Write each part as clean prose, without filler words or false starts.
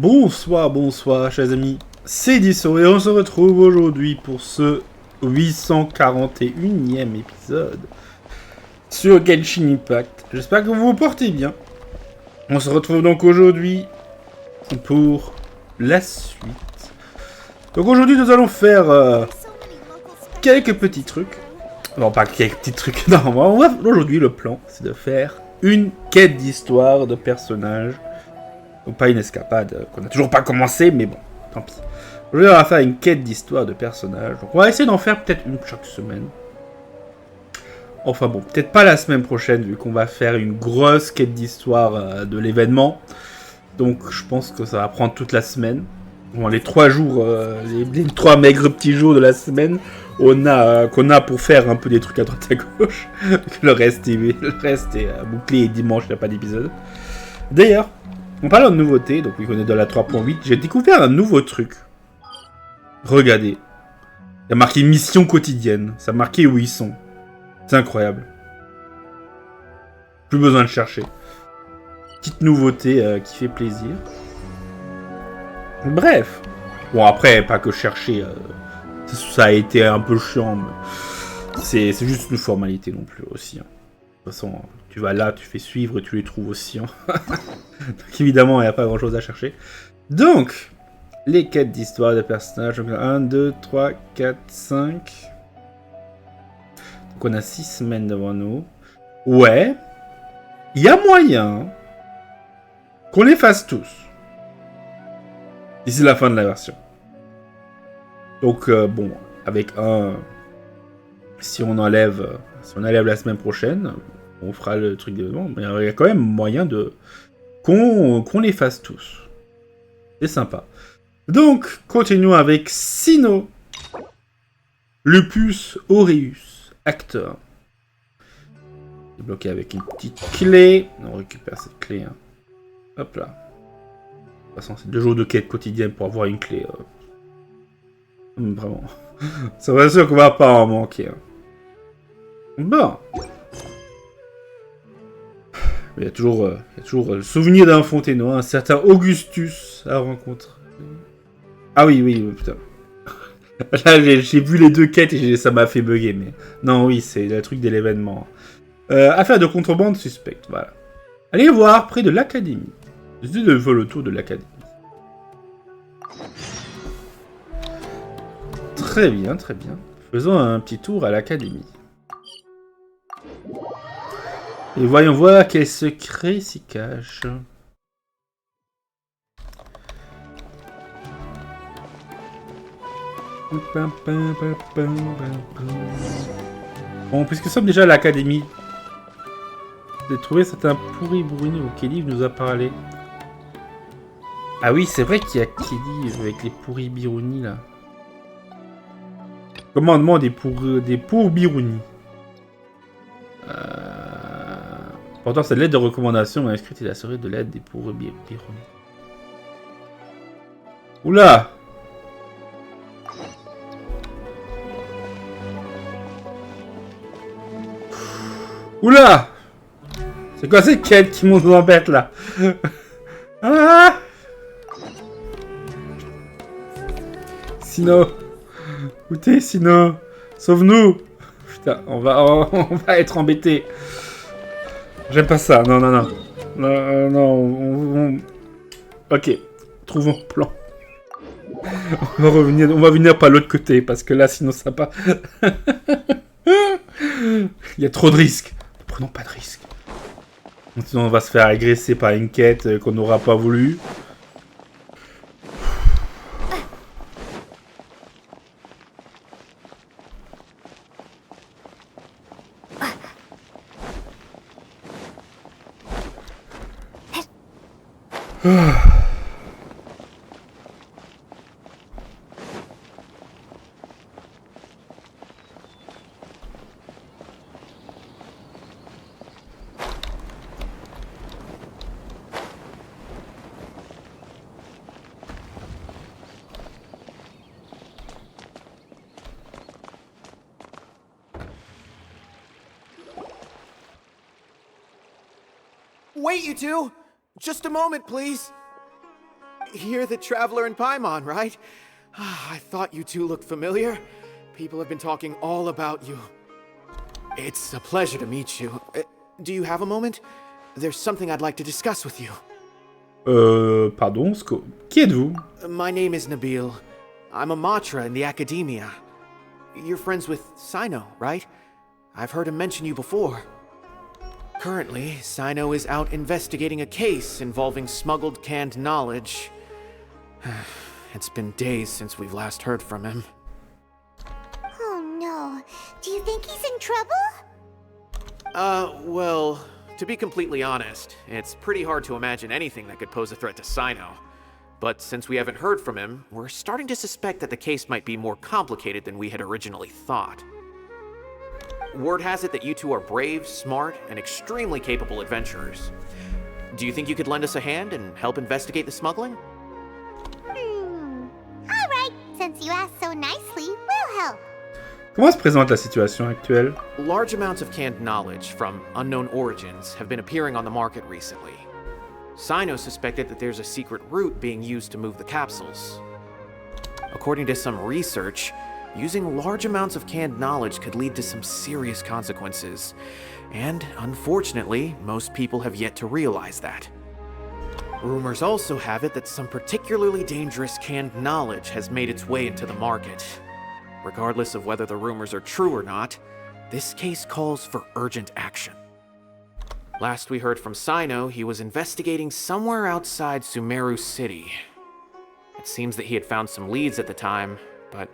Bonsoir, bonsoir, chers amis. C'est Deaso et on se retrouve aujourd'hui pour ce 841e épisode sur Genshin Impact. J'espère que vous vous portez bien. On se retrouve donc aujourd'hui pour la suite. Donc aujourd'hui, nous allons faire quelques petits trucs. Non, pas quelques petits trucs. Non, aujourd'hui, le plan, c'est de faire une quête d'histoire de personnages. Donc pas une escapade qu'on n'a toujours pas commencé, mais bon, tant pis. Aujourd'hui, on va faire une quête d'histoire de personnages. Donc on va essayer d'en faire peut-être une chaque semaine. Enfin bon, peut-être pas la semaine prochaine, vu qu'on va faire une grosse quête d'histoire de l'événement. Donc je pense que ça va prendre toute la semaine. Bon, les 3 jours, les 3 maigres petits jours de la semaine, qu'on a pour faire un peu des trucs à droite à gauche. le reste est bouclé et dimanche, il n'y a pas d'épisode. D'ailleurs, en parlant de nouveautés, donc oui, on est dans la 3.8, j'ai découvert un nouveau truc. Regardez. Il y a marqué mission quotidienne. Ça a marqué où ils sont. C'est incroyable. Plus besoin de chercher. Petite nouveauté qui fait plaisir. Bref. Bon, après, pas que chercher. Ça a été un peu chiant, mais c'est juste une formalité non plus aussi. Hein. De toute façon, tu vas là, tu fais suivre et tu les trouves aussi. Hein. Donc évidemment, il n'y a pas grand chose à chercher. Donc, les quêtes d'histoire de personnages. 1, 2, 3, 4, 5. Donc on a 6 semaines devant nous. Ouais. Il y a moyen qu'on les fasse tous. D'ici la fin de la version. Donc bon, avec un... Si on enlève la semaine prochaine, on fera le truc de... Bon, mais il y a quand même moyen de... Qu'on les fasse tous. C'est sympa. Donc, continuons avec Cyno. Lupus aureus, acteur. Débloqué avec une petite clé. On récupère cette clé. Hein. Hop là. De toute façon, c'est 2 jours de quête quotidienne pour avoir une clé. Vraiment. C'est vrai sûr qu'on va pas en manquer. Hein. Bon. Il y a toujours le souvenir d'un Fontainois, un certain Augustus à rencontrer. Ah oui, putain. Là, j'ai vu les 2 quêtes et ça m'a fait bugger, mais... Non, oui, c'est le truc de l'événement. Affaire de contrebande suspecte, voilà. Allez voir près de l'académie. Je dis de faire le tour de l'académie. Très bien, très bien. Faisons un petit tour à l'académie. Et voyons voir quel secret s'y cache. Bon, puisque nous sommes déjà à l'académie, j'ai trouvé certains pourri bourrinu où Kelly nous a parlé. Ah oui, c'est vrai qu'il y a Kelly avec les pourri birouni là. Commandement des pour birouni. Pourtant, cette lettre de recommandation inscrite et la serait de l'aide des pour birouni. Oula! Oula! C'est quoi cette quête qui nous embête là? Ah! Cyno! Où t'es, Cyno? Sauve-nous! Putain, on va être embêtés. J'aime pas ça, non. Ok, trouvons le plan. On va venir par l'autre côté, parce que là, sinon ça pas... Il y a trop de risques. Ne prenons pas de risques. Sinon on va se faire agresser par une quête qu'on n'aura pas voulu. Wait, you two! Just a moment, please. You're the traveler in Paimon, right? I thought you two looked familiar. People have been talking all about you. It's a pleasure to meet you. Do you have a moment? There's something I'd like to discuss with you. Pardon, qui êtes-vous? My name is Nabil. I'm a matra in the academia. You're friends with Cyno, right? I've heard him mention you before. Currently, Cyno is out investigating a case involving smuggled canned knowledge. It's been days since we've last heard from him. Oh no. Do you think he's in trouble? Well, to be completely honest, it's pretty hard to imagine anything that could pose a threat to Cyno. But since we haven't heard from him, we're starting to suspect that the case might be more complicated than we had originally thought. Word has it that you two are brave, smart, and extremely capable adventurers. Do you think you could lend us a hand and help investigate the smuggling? Alright, since you asked so nicely, we'll help. Comment se présente la situation actuelle? Large amounts of canned knowledge from unknown origins have been appearing on the market recently. Cyno suspected that there's a secret route being used to move the capsules. According to some research, using large amounts of canned knowledge could lead to some serious consequences. And unfortunately, most people have yet to realize that. Rumors also have it that some particularly dangerous canned knowledge has made its way into the market. Regardless of whether the rumors are true or not, this case calls for urgent action. Last we heard from Cyno, he was investigating somewhere outside Sumeru City. It seems that he had found some leads at the time, but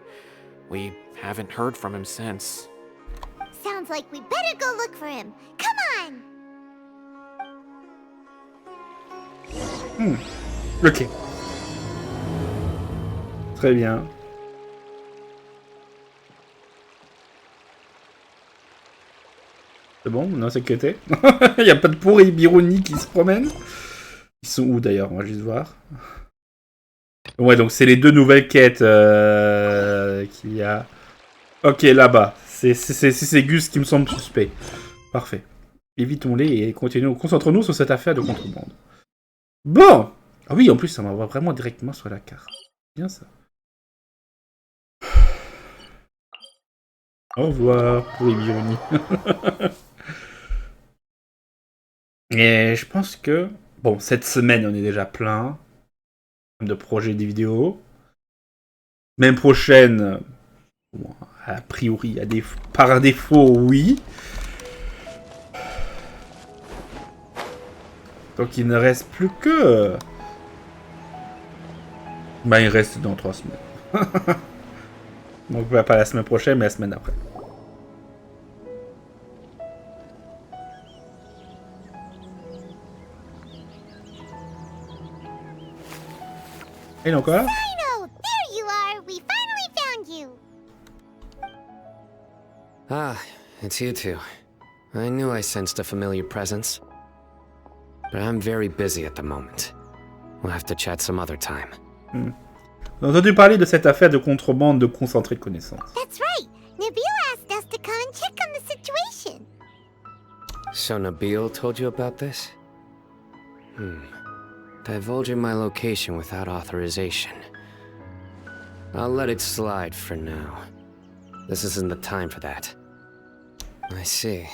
we haven't heard from him since. Sounds like we better go look for him. Come on! Ok. Très bien. C'est bon, on a enquêté. Il n'y a pas de pourri Bironi qui se promènent. Ils sont où d'ailleurs? On va juste voir. Ouais, donc c'est les deux nouvelles quêtes qu'il y a. Ok, là-bas. C'est Gus qui me semble suspect. Parfait. Évitons-les et concentrons-nous sur cette affaire de contrebande. Bon! Ah oui, en plus, ça m'envoie vraiment directement sur la carte. Bien ça. Au revoir, pourri Bironi. Et je pense que... Bon, cette semaine, on est déjà plein de projets de vidéos. Semaine prochaine, bon, a priori, par défaut, oui. Donc il ne reste plus que... Bah, il reste dans 3 semaines. Donc pas la semaine prochaine, mais la semaine après. Et donc là? Cyno, there you are! We finally found you! Ah, it's you two. I knew I sensed a familiar presence. But I'm very busy at the moment. We'll have to chat some other time. On a entendu parler de cette affaire de contrebande de concentré de connaissances. That's right! Nabil asked us to come and check on the situation. So Nabil told you about this? Divulging my location without authorization. I'll let it slide for now. This isn't the time for that. I see.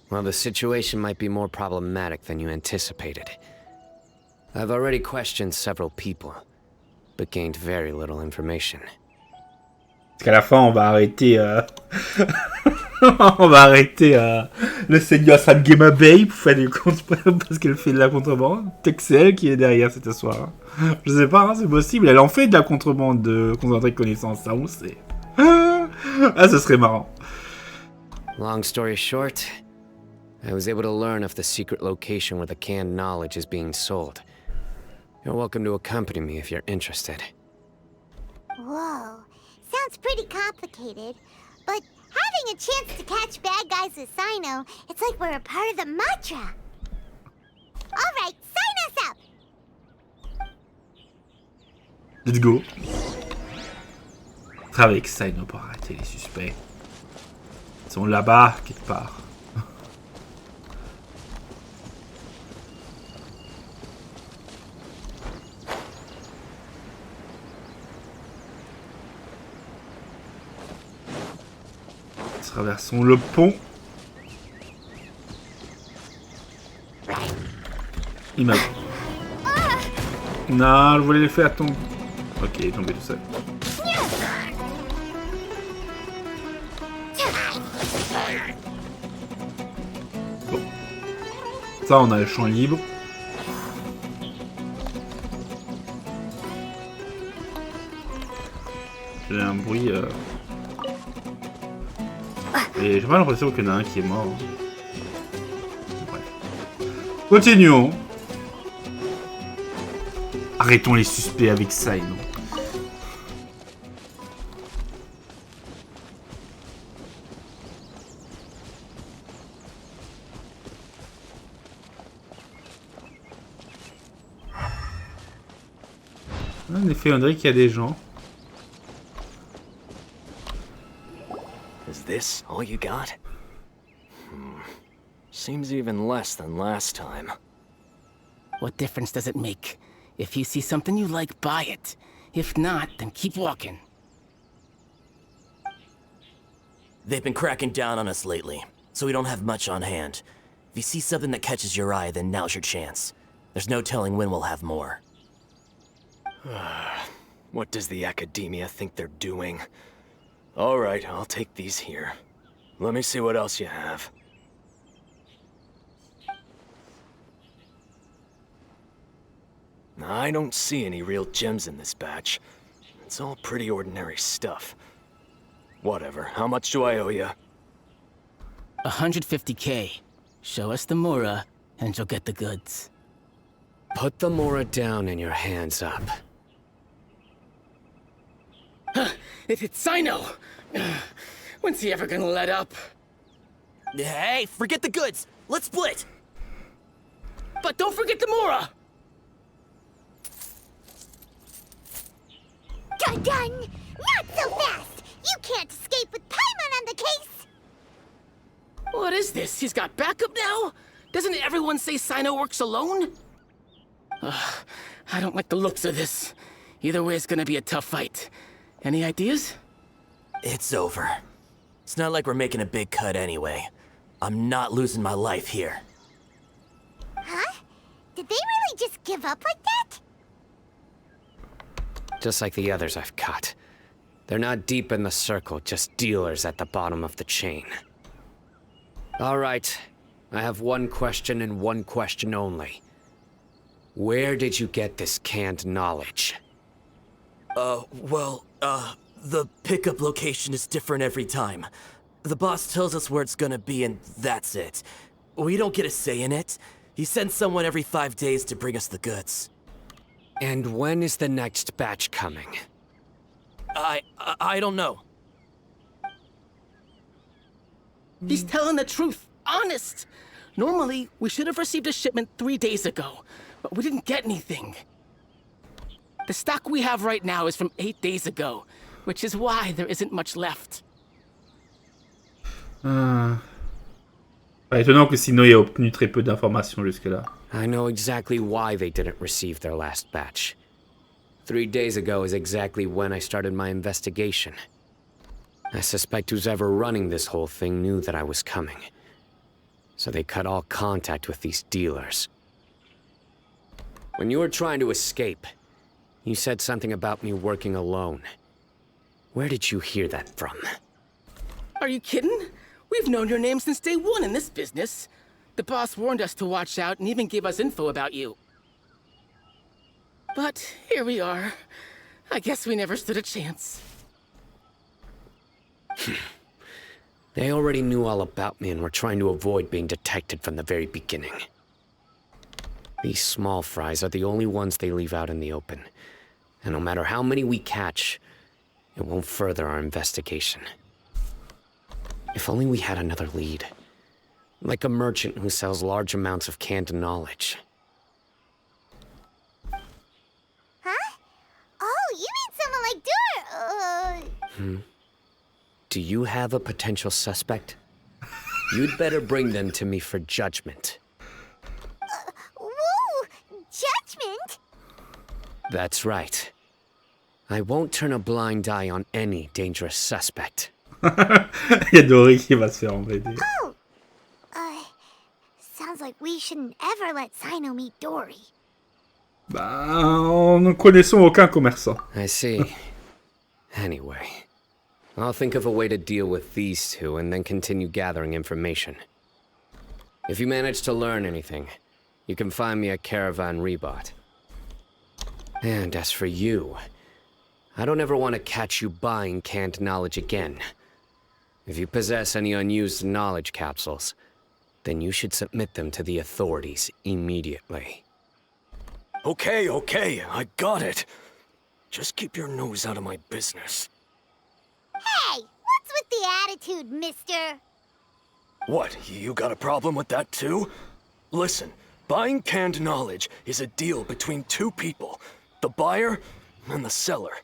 Well, the situation might be more problematic than you anticipated. I've already questioned several people, but gained very little information. Parce qu'à la fin, on va arrêter... on va arrêter le seigneur Samgema Bay pour faire du contrebande parce qu'elle fait de la contrebande. Peut-être que c'est elle qui est derrière cette histoire. Je sais pas, hein, c'est possible. Elle en fait de la contrebande de concentré de connaissances, ça on sait. Ah, ce serait marrant. Long story short, I was able to learn of the secret location where the canned knowledge is being sold. You're welcome to accompany me if you're interested. Whoa, sounds pretty complicated, but having a chance to catch bad guys with Cyno, it's like we're a part of the mantra. Alright, sign us up! Let's go. Travaille avec Cyno pour arrêter les suspects. Ils sont là-bas, quelque part. Traversons le pont. Il m'a... Non, je voulais le faire tomber. Ok, il est tombé tout seul. Bon. Ça, on a le champ libre. J'ai un bruit... Et j'ai pas l'impression qu'il y en a un qui est mort. Bref. Continuons. Arrêtons les suspects avec Cyno. En effet, on dirait qu'il y a des gens. Is this all you got? Seems even less than last time. What difference does it make? If you see something you like, buy it. If not, then keep walking. They've been cracking down on us lately, so we don't have much on hand. If you see something that catches your eye, then now's your chance. There's no telling when we'll have more. What does the academia think they're doing? Alright, I'll take these here. Let me see what else you have. I don't see any real gems in this batch. It's all pretty ordinary stuff. Whatever, how much do I owe you? 150K. Show us the Mora, and you'll get the goods. Put the Mora down and your hands up. It's Cyno! When's he ever gonna let up? Hey, forget the goods! Let's split! But don't forget the Mora! Dun! Not so fast! You can't escape with Paimon on the case! What is this? He's got backup now? Doesn't everyone say Cyno works alone? I don't like the looks of this. Either way, it's gonna be a tough fight. Any ideas? It's over. It's not like we're making a big cut anyway. I'm not losing my life here. Huh? Did they really just give up like that? Just like the others I've caught. They're not deep in the circle, just dealers at the bottom of the chain. All right, I have one question and one question only. Where did you get this canned knowledge? The pickup location is different every time. The boss tells us where it's gonna be and that's it. We don't get a say in it. He sends someone every 5 days to bring us the goods. And when is the next batch coming? I don't know. He's telling the truth. Honest. Normally, we should have received a shipment 3 days ago, but we didn't get anything. The stock we have right now is from 8 days ago, which is why there isn't much left. Pas étonnant que Cyno ait obtenu très peu d'informations jusque-là. I know exactly why they didn't receive their last batch. 3 days ago is exactly when I started my investigation. I suspect who's ever running this whole thing knew that I was coming. So they cut all contact with these dealers. When you were trying to escape, you said something about me working alone. Where did you hear that from? Are you kidding? We've known your name since day one in this business. The boss warned us to watch out and even gave us info about you. But here we are. I guess we never stood a chance. They already knew all about me and were trying to avoid being detected from the very beginning. These small fries are the only ones they leave out in the open. And no matter how many we catch, it won't further our investigation. If only we had another lead. Like a merchant who sells large amounts of canned knowledge. Huh? Oh, you mean someone like Dur... Do you have a potential suspect? You'd better bring them to me for judgment. Whoa! Judgment? That's right. I won't turn a blind eye on any dangerous suspect. Il y a Dory qui va se faire embêter. Oh! Sounds like we shouldn't ever let Cyno meet Dory. Bah, nous ne connaissons aucun commerçant. I see. Anyway, I'll think of a way to deal with these two and then continue gathering information. If you manage to learn anything, you can find me at Caravan Rebot. And as for you, I don't ever want to catch you buying canned knowledge again. If you possess any unused knowledge capsules, then you should submit them to the authorities immediately. Okay, I got it. Just keep your nose out of my business. Hey, what's with the attitude, mister? What, you got a problem with that too? Listen, buying canned knowledge is a deal between two people, the buyer and the seller.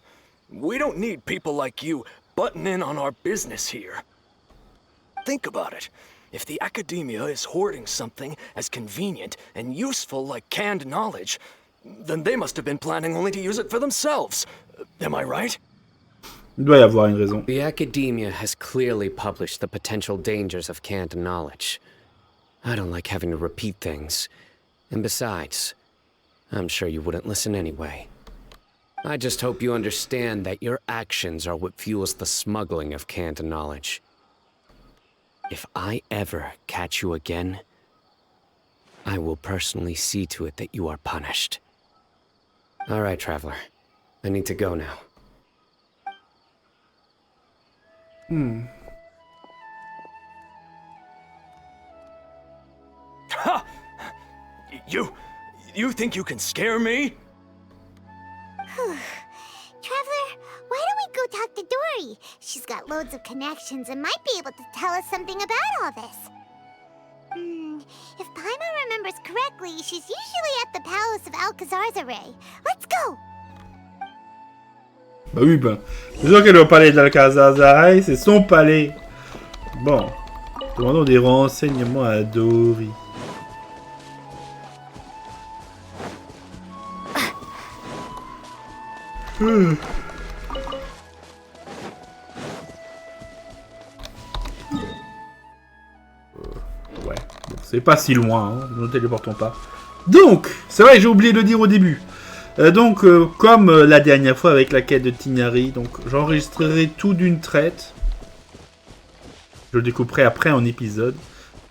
We don't need people like you butting in on our business here. Think about it. If the academia is hoarding something as convenient and useful like canned knowledge, then they must have been planning only to use it for themselves. Am I right? Il doit y avoir une raison. The academia has clearly published the potential dangers of canned knowledge. I don't like having to repeat things. And besides, I'm sure you wouldn't listen anyway. I just hope you understand that your actions are what fuels the smuggling of canned knowledge. If I ever catch you again, I will personally see to it that you are punished. All right, traveler. I need to go now. Ha! You think you can scare me? Traveler, why don't we go talk to Dory? She's got loads of connections and might be able to tell us something about all this. If Paimon remembers correctly, she's usually at the palace of Alcazar's array. Let's go! Bah oui, ben. C'est sûr qu'elle est au palais d'Alcazar, c'est son palais. Bon. Demandons des renseignements à Dory. Ouais, bon, c'est pas si loin, hein. Nous ne téléportons pas. Donc, c'est vrai, j'ai oublié de le dire au début. Comme la dernière fois avec la quête de Tignari, donc j'enregistrerai tout d'une traite. Je le découperai après en épisode.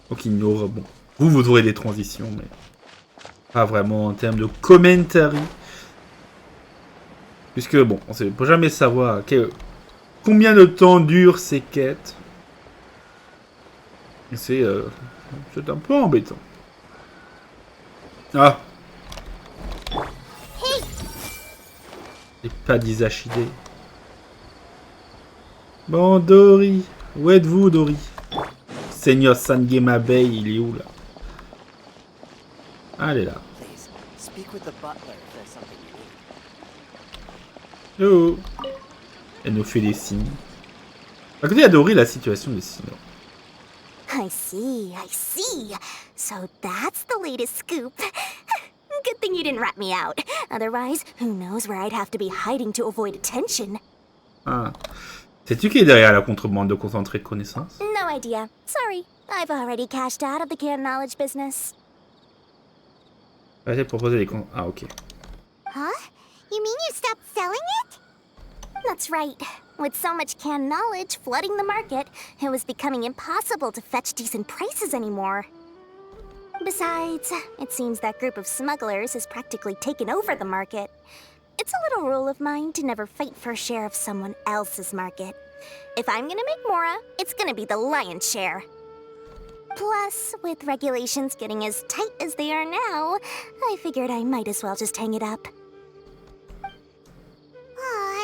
Donc il y aura, bon, vous aurez des transitions, mais pas vraiment en termes de commentary. Puisque, bon, on ne peut jamais savoir combien de temps durent ces quêtes. Et c'est un peu embêtant. Ah! Et pas d'Isachidé. Bon, Dory. Où êtes-vous, Dory? Seigneur Sangema Bay, il est où, là? Ah, elle est là. Oh. Elle nous fait des signes. À côté, il y a Dory, la situation de Cyno. I see. So that's the latest scoop. Good thing you didn't rat me out. Otherwise, who knows where I'd have to be hiding to avoid attention. Ah. Sais-tu qui est derrière la contrebande de concentré de connaissances? No idea. Sorry. I've already cashed out of the canned knowledge business. Arrêtez de proposer des Ah, ok. Huh? You mean you stopped selling it? That's right. With so much canned knowledge flooding the market, it was becoming impossible to fetch decent prices anymore. Besides, it seems that group of smugglers has practically taken over the market. It's a little rule of mine to never fight for a share of someone else's market. If I'm gonna make Mora, it's gonna be the lion's share. Plus, with regulations getting as tight as they are now, I figured I might as well just hang it up.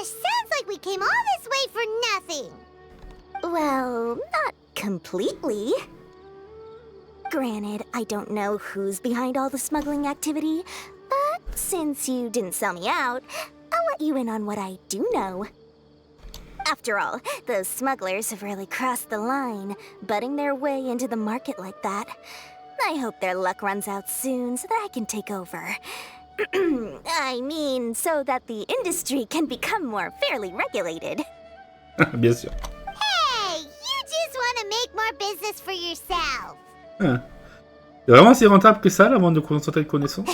Sounds like we came all this way for nothing. Well, not completely. Granted, I don't know who's behind all the smuggling activity, but since you didn't sell me out, I'll let you in on what I do know. After all, those smugglers have really crossed the line, butting their way into the market like that. I hope their luck runs out soon so that I can take over. I mean, so that the industry can become more fairly regulated. Bien sûr. Hey, this for yourself. Ah. C'est vraiment si rentable que ça, la vente de concentré de connaissances?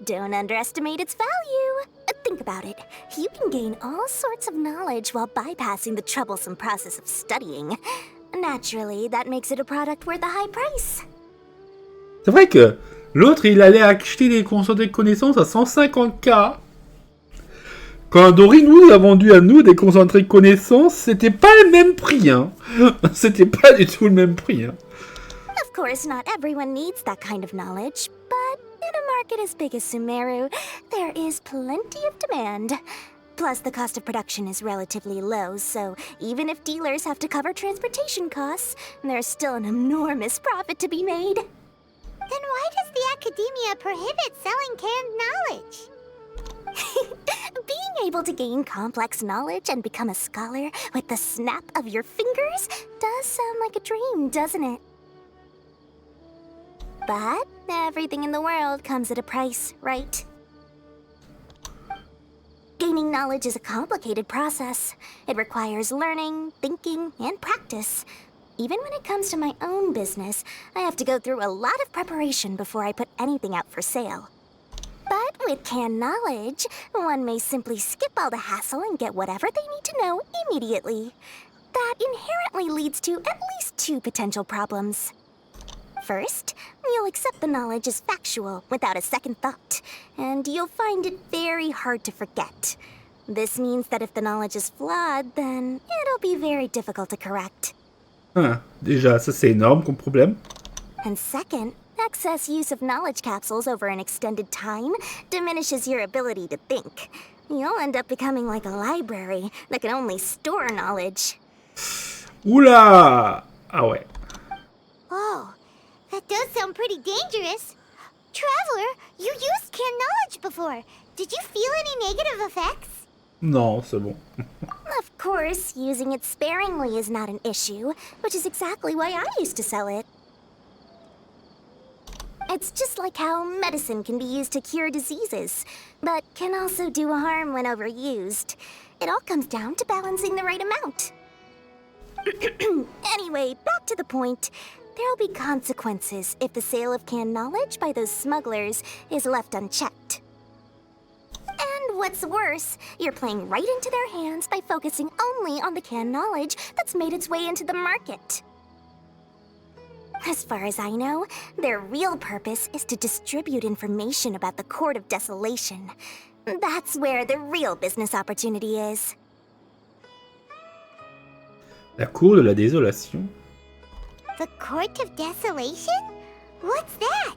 Don't underestimate its value. Think about it. You can gain all sorts of knowledge while bypassing the troublesome process of studying. Naturally, that makes it a product worth a high price. C'est vrai que l'autre, il allait acheter des concentrés de connaissances à 150K. Quand Dory nous a vendu à nous des concentrés de connaissances, c'était pas le même prix, hein. C'était pas du tout le même prix, hein. Of course, not everyone needs that kind of knowledge, but in a market as big as Sumeru, there is plenty of demand. Plus, the cost of production is relatively low, so even if dealers have to cover transportation costs, there's still an enormous profit to be made. Then why does the academia prohibit selling canned knowledge? Being able to gain complex knowledge and become a scholar with the snap of your fingers does sound like a dream, doesn't it? But everything in the world comes at a price, right? Gaining knowledge is a complicated process. It requires learning, thinking, and practice. Even when it comes to my own business, I have to go through a lot of preparation before I put anything out for sale. But with canned knowledge, one may simply skip all the hassle and get whatever they need to know immediately. That inherently leads to at least two potential problems. First, you'll accept the knowledge as factual without a second thought, and you'll find it very hard to forget. This means that if the knowledge is flawed, then it'll be very difficult to correct. Ah, déjà, ça c'est énorme comme problème. And second, excess use of knowledge capsules over an extended time diminishes your ability to think. You'll end up becoming like a library that can only store knowledge. Oula! Ah ouais. Oh, that does sound pretty dangerous. Traveler, you used canned knowledge before. Did you feel any negative effects? Non, c'est bon. Of course, using it sparingly is not an issue, which is exactly why I used to sell it. It's just like how medicine can be used to cure diseases, but can also do harm when overused. It all comes down to balancing the right amount. Anyway, back to the point. There'll be consequences if the sale of canned knowledge by those smugglers is left unchecked. And what's worse, you're playing right into their hands by focusing only on the canned knowledge that's made its way into the market. As far as I know, their real purpose is to distribute information about the Court of Desolation. That's where the real business opportunity is. La cour de la désolation. The Court of Desolation? What's that?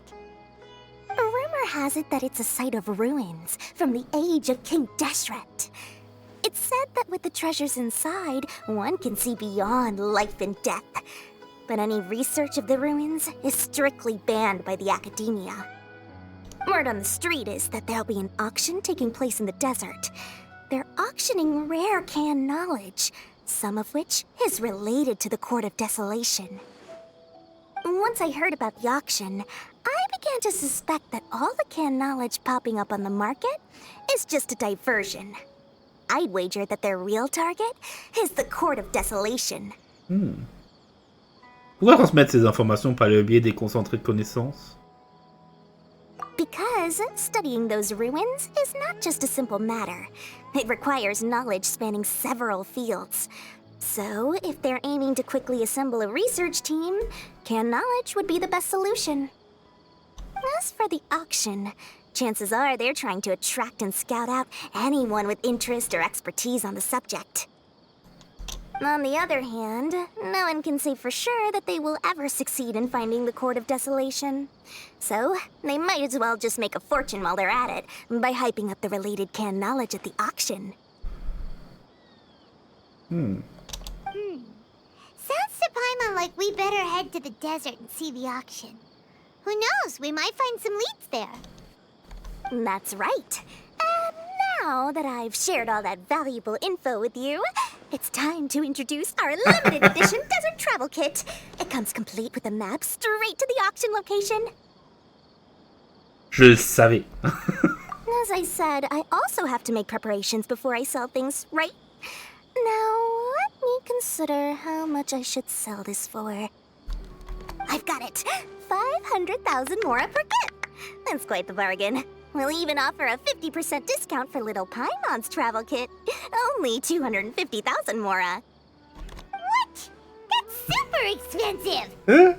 Rumor has it that it's a site of ruins from the age of King Deshret. It's said that with the treasures inside, one can see beyond life and death. But any research of the ruins is strictly banned by the academia. Word on the street is that there'll be an auction taking place in the desert. They're auctioning rare canned knowledge, some of which is related to the Court of Desolation. Once I heard about the auction, I began to suspect that all the canned knowledge popping up on the market is just a diversion. I'd wager that their real target is the Court of Desolation. Pourquoi transmettre ces informations par le biais des concentrés de connaissances? Because studying those ruins is not just a simple matter. It requires knowledge spanning several fields. So, if they're aiming to quickly assemble a research team, canned knowledge would be the best solution. As for the auction, chances are they're trying to attract and scout out anyone with interest or expertise on the subject. On the other hand, no one can say for sure that they will ever succeed in finding the Court of Desolation. So, they might as well just make a fortune while they're at it by hyping up the related canned knowledge at the auction. Sounds to Paimon like we better head to the desert and see the auction. Who knows, we might find some leads there. That's right. And now that I've shared all that valuable info with you, it's time to introduce our limited edition desert travel kit. It comes complete with a map straight to the auction location. Je le savais. As I said, I also have to make preparations before I sell things, right? Now, let me consider how much I should sell this for. I've got it. 500,000 mora per kit. That's quite the bargain. We'll even offer a 50% discount for little Paimon's travel kit. Only 250,000 mora. What? That's super expensive. Hein?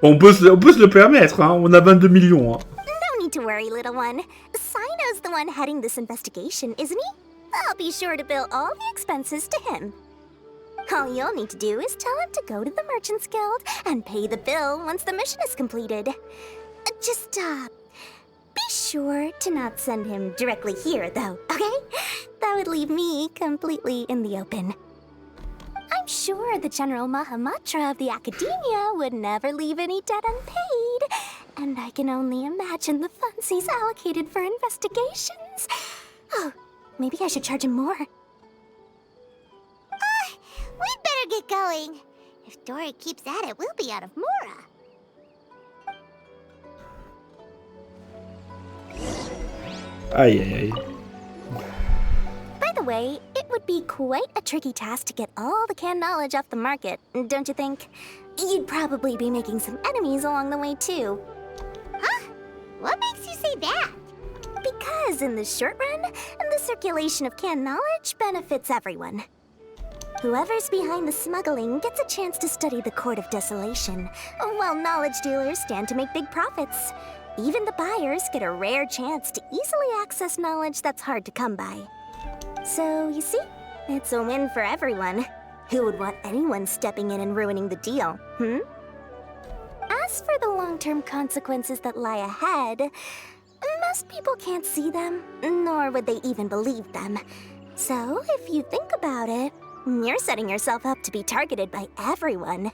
On peut se le permettre, hein. On a 22 millions. Hein. No need to worry, little one. Cyno's the one heading this investigation, isn't he? I'll be sure to bill all the expenses to him. All you'll need to do is tell him to go to the Merchants Guild and pay the bill once the mission is completed. Just, be sure to not send him directly here, though, okay? That would leave me completely in the open. I'm sure the General Mahamatra of the Academia would never leave any debt unpaid. And I can only imagine the funds he's allocated for investigations. Oh, maybe I should charge him more. We'd better get going. If Dora keeps at it, we'll be out of mora. Aïe, aïe, aïe. By the way, it would be quite a tricky task to get all the canned knowledge off the market, don't you think? You'd probably be making some enemies along the way, too. Huh? What makes you say that? Because in the short run, the circulation of canned knowledge benefits everyone. Whoever's behind the smuggling gets a chance to study the Court of Desolation, while knowledge dealers stand to make big profits. Even the buyers get a rare chance to easily access knowledge that's hard to come by. So, you see, it's a win for everyone. Who would want anyone stepping in and ruining the deal, As for the long-term consequences that lie ahead, most people can't see them, nor would they even believe them. So, if you think about it, you're setting yourself up to be targeted by everyone.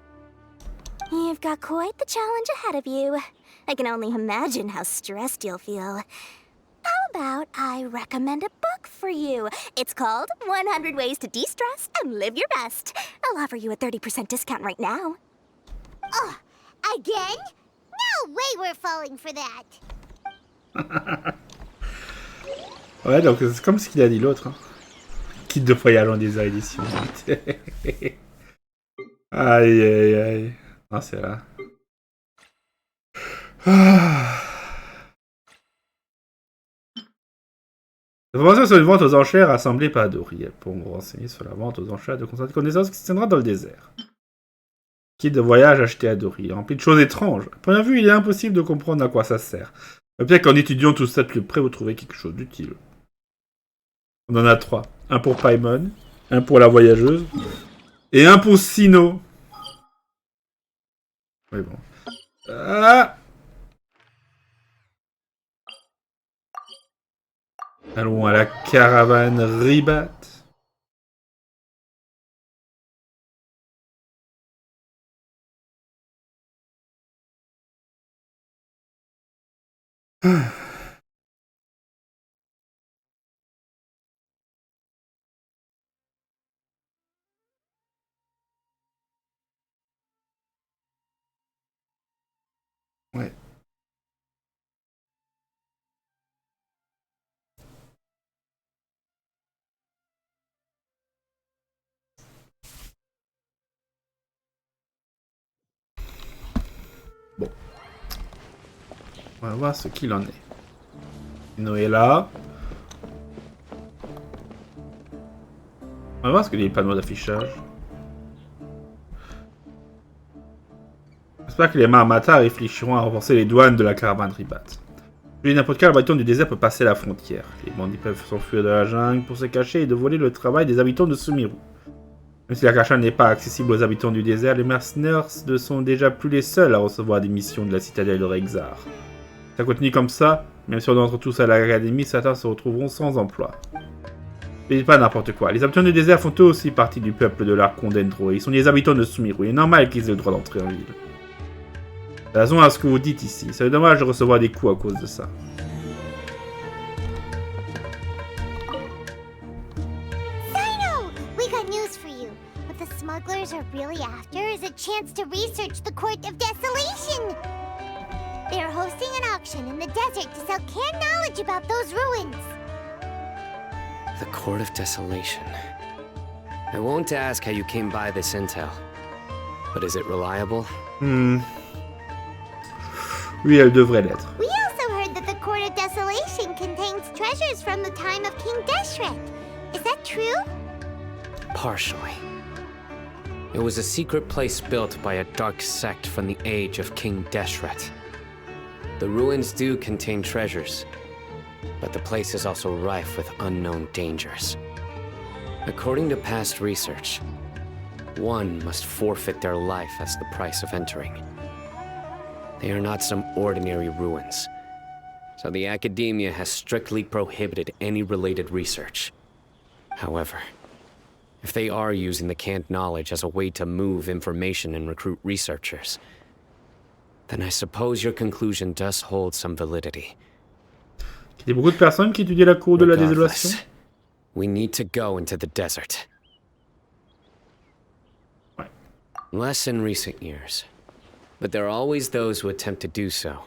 You've got quite the challenge ahead of you. I can only imagine how stressed you'll feel. How about I recommend a book for you? It's called 100 Ways to De-Stress and Live Your Best. I'll offer you a 30% discount right now. Oh, again? No way we're falling for that. Ouais, donc c'est comme ce qu'il a dit l'autre. Hein. Kit de voyage en désert édition. Aïe, aïe, aïe. Ah, c'est là. Ah. Information sur une vente aux enchères assemblée par Dory. Pour vous renseigner sur la vente aux enchères de connaissances qui se tiendra dans le désert. Kit de voyage acheté à Dory. Rempli de choses étranges. À première vue, il est impossible de comprendre à quoi ça sert. Peut-être qu'en étudiant tout ça de plus près, vous trouverez quelque chose d'utile. On en a 3. Un pour Paimon, un pour la voyageuse, et un pour Cyno. Oui, bon. Ah! Allons à la caravane Ribat. Ouais. Bon. On va voir ce qu'il en est. Cyno est là. On va voir ce que les panneaux d'affichage. J'espère que les Mahamata réfléchiront à renforcer les douanes de la caravane Ribat. Plus n'importe quel habitant du désert peut passer la frontière. Les bandits peuvent s'enfuir de la jungle pour se cacher et de voler le travail des habitants de Sumeru. Même si la cacha n'est pas accessible aux habitants du désert, les mercenaires ne sont déjà plus les seuls à recevoir des missions de la citadelle de Rexar. Si ça continue comme ça, même si on entre tous à l'académie, certains se retrouveront sans emploi. Mais pas n'importe quoi. Les habitants du désert font eux aussi partie du peuple de l'Archon d'Endro et ils sont des habitants de Sumeru. Il est normal qu'ils aient le droit d'entrer en ville. C'est raison à ce que vous dites ici. C'est dommage de recevoir des coups à cause de ça. Cyno! We got news for you. What the smugglers are really after is a chance to research the Court of Desolation. They're hosting an auction in the desert to sell canned knowledge about those ruins. The Court of Desolation. I won't ask how you came by this intel. But is it reliable? Oui, elle devrait l'être. We also heard that the Court of Desolation contains treasures from the time of King Deshret. Is that true? Partially. It was a secret place built by a dark sect from the age of King Deshret. The ruins do contain treasures, but the place is also rife with unknown dangers. According to past research, one must forfeit their life as the price of entering. They are not some ordinary ruins, so the academia has strictly prohibited any related research. However, if they are using the canned knowledge as a way to move information and recruit researchers, then I suppose your conclusion does hold some validity. Il y a beaucoup de personnes qui étudient la cour de la désolation. Regardless, we need to go into the desert. Less in recent years, but there are always those who attempt to do so,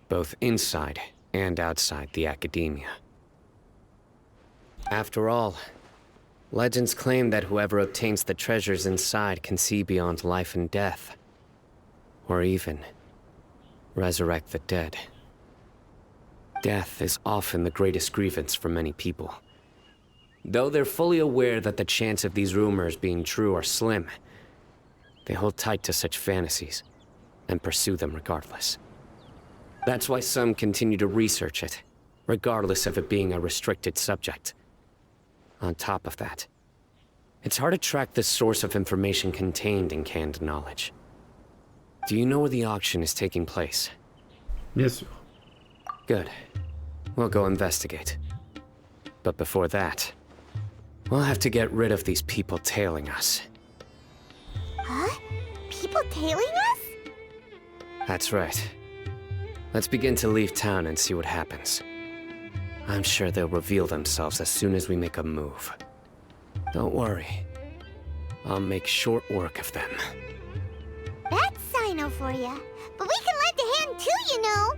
both inside and outside the academia. After all, legends claim that whoever obtains the treasures inside can see beyond life and death, or even resurrect the dead. Death is often the greatest grievance for many people. Though they're fully aware that the chance of these rumors being true are slim, they hold tight to such fantasies and pursue them regardless. That's why some continue to research it, regardless of it being a restricted subject. On top of that, it's hard to track the source of information contained in canned knowledge. Do you know where the auction is taking place? Bien sûr. Good. We'll go investigate. But before that, we'll have to get rid of these people tailing us. Huh? People tailing us? That's right. Let's begin to leave town and see what happens. I'm sure they'll reveal themselves as soon as we make a move. Don't worry. I'll make short work of them. That's Cyno for ya. But we can lend a hand too, you know.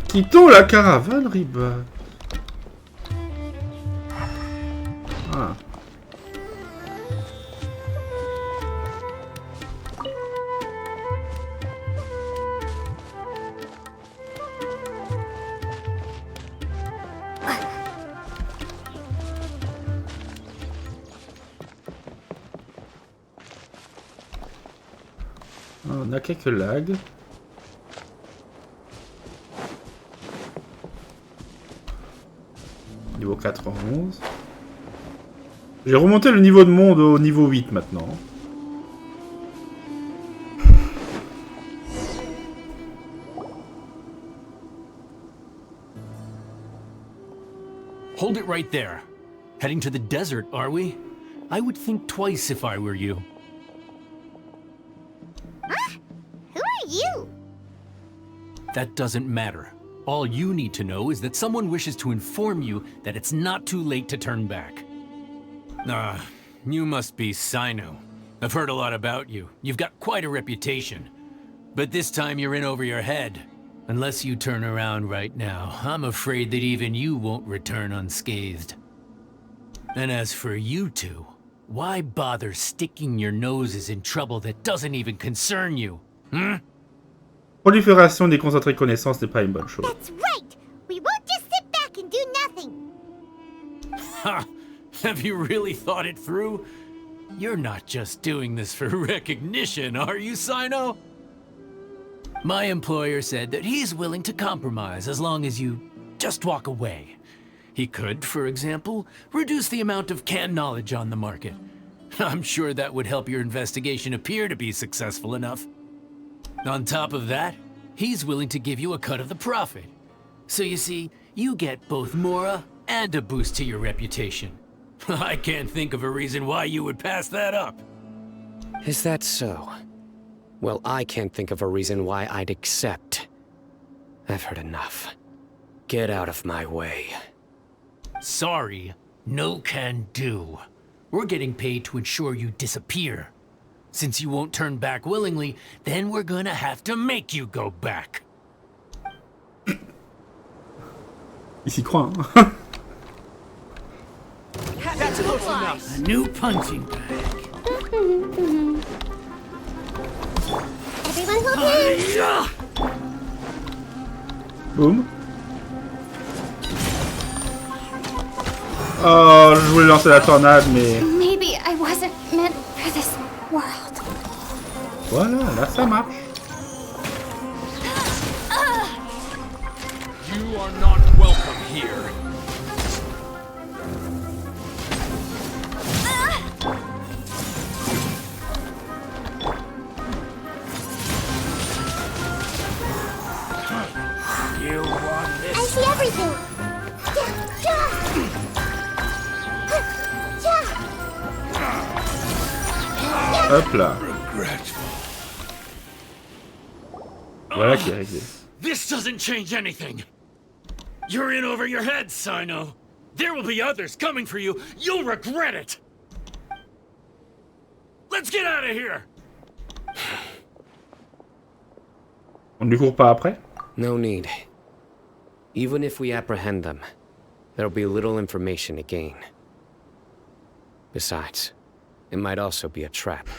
Quittons la caravane, Riba. Ah. On a quelques lags. Niveau 91. J'ai remonté le niveau de monde au niveau 8 maintenant. Hold it right there. Heading to the desert, are we? I would think twice if I were you. Huh? Who are you? That doesn't matter. All you need to know is that someone wishes to inform you that it's not too late to turn back. You must be Cyno. I've heard a lot about you. You've got quite a reputation. But this time you're in over your head. Unless you turn around right now, I'm afraid that even you won't return unscathed. And as for you two, why bother sticking your noses in trouble that doesn't even concern you? Prolifération des concentrés connaissances n'est pas une bonne chose. That's right. We won't just sit back and do nothing. Ha! Have you really thought it through? You're not just doing this for recognition, are you, Cyno? My employer said that he's willing to compromise as long as you just walk away. He could, for example, reduce the amount of canned knowledge on the market. I'm sure that would help your investigation appear to be successful enough. On top of that, he's willing to give you a cut of the profit. So you see, you get both Mora and a boost to your reputation. I can't think of a reason why you would pass that up. Is that so? Well, I can't think of a reason why I'd accept. I've heard enough. Get out of my way. Sorry, no can do. We're getting paid to ensure you disappear. Since you won't turn back willingly, then we're gonna have to make you go back. Il s'y croit, hein. That's close enough. A new punching bag. Everyone hold hands. Boum. Oh, je voulais lancer la tornade, mais... Maybe I wasn't meant for this world. Voilà, là ça marche. You are not welcome here. You want this? I see everything. Hop là. Voilà qui est réglé. This doesn't change anything. You're in over your head, Cyno. There will be others coming for you. You'll regret it. Let's get out of here. On ne lui court pas après? No need. Even if we apprehend them, there'll be little information to gain. Besides, it might also be a trap.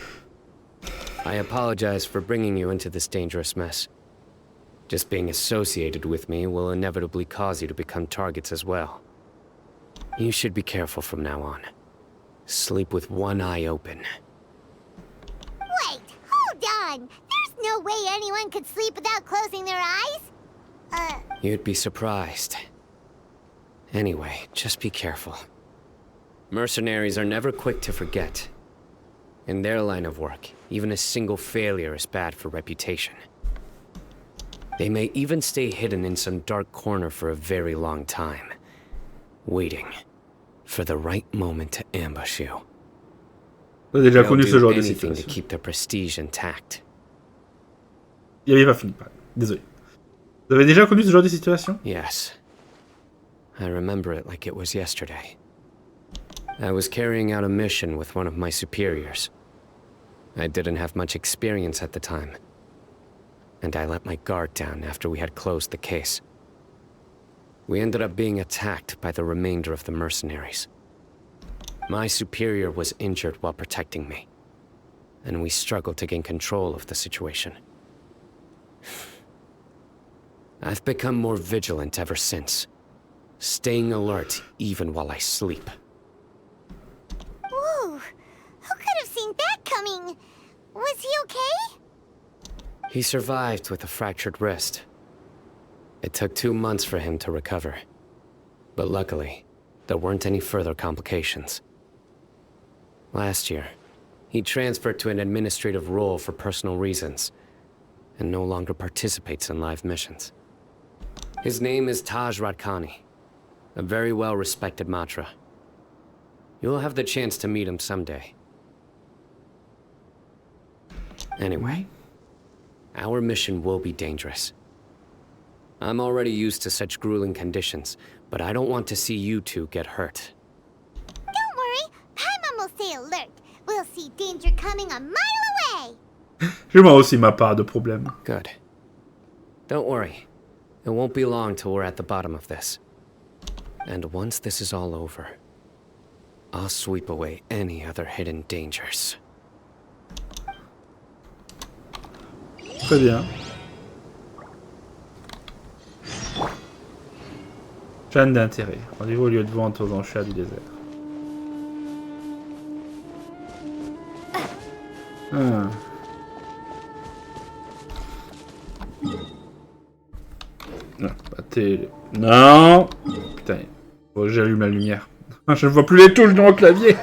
I apologize for bringing you into this dangerous mess. Just being associated with me will inevitably cause you to become targets as well. You should be careful from now on. Sleep with one eye open. Wait, hold on. There's no way anyone could sleep without closing their eyes. You'd be surprised. Anyway, just be careful. Mercenaries are never quick to forget. In their line of work, even a single failure is bad for reputation. They may even stay hidden in some dark corner for a very long time, waiting for the right moment to ambush you. Vous avez déjà They'll connu ce do genre de anything to situation. keep their prestige intact. Il avait pas fini. Désolé. Vous avez déjà connu ce genre de situation? Yes. I remember it like it was yesterday. I was carrying out a mission with one of my superiors. I didn't have much experience at the time, and I let my guard down after we had closed the case. We ended up being attacked by the remainder of the mercenaries. My superior was injured while protecting me, and we struggled to gain control of the situation. I've become more vigilant ever since, staying alert even while I sleep. Whoa, who could have seen that coming? Was he okay? He survived with a fractured wrist. It took 2 months for him to recover. But luckily, there weren't any further complications. Last year, he transferred to an administrative role for personal reasons, and no longer participates in live missions. His name is Taj Radkani, a very well-respected Matra. You'll have the chance to meet him someday. Anyway, our mission will be dangerous. I'm already used to such grueling conditions, but I don't want to see you two get hurt. Don't worry, Paimon will stay alert. We'll see danger coming a mile away. J'ai moi aussi ma part de problème. Good. Don't worry. It won't be long till we're at the bottom of this. And once this is all over, I'll sweep away any other hidden dangers. Très bien. Jeanne d'intérêt. Rendez-vous au lieu de vente aux enchères du désert. Ah. Non, pas télé. Non. Putain. Faut que j'allume la lumière. Je ne vois plus les touches dans le clavier.